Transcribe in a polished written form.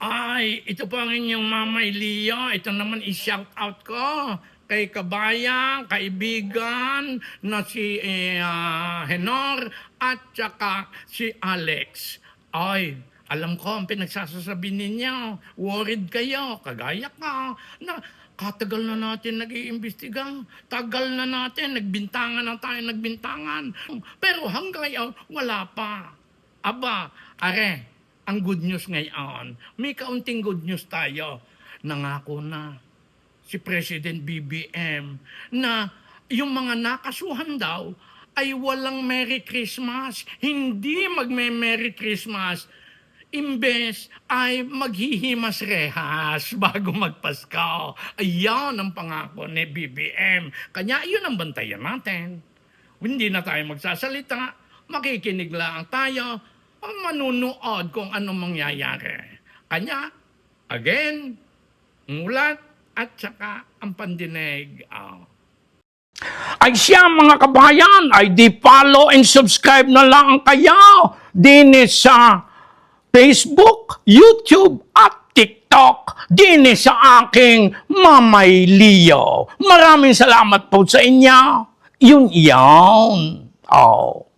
Ay, ito po ang inyong Mamay Leo. Ito naman i-shout out ko kay kabayan, kaibigan na si Henor at saka si Alex. Ay, alam ko ang pinagsasasabi ninyo. Worried kayo, kagaya ka, na katagal na natin nag-iimbestiga. Tagal na natin, nagbintangan na tayo, nagbintangan. Pero hanggang ngayon, wala pa. Aba, are, ang good news ngayon, may kaunting good news tayo. Nangako na si President BBM na yung mga nakasuhan daw ay walang Merry Christmas. Hindi magme-Merry Christmas. Imbes ay maghihimas rehas bago magpasko. Ayan ang pangako ni BBM. Kanya yun ang bantayan natin. Hindi na tayo magsasalita. Makikinig lang tayo. Manunood kung anong mangyayari. Kanya, again, mulat at saka ang pandinig. Ay siya mga kabayan, ay di follow and subscribe na lang kayo din sa Facebook, YouTube at TikTok din sa aking Mamay Leo. Maraming salamat po sa inyo. Yun. Oh.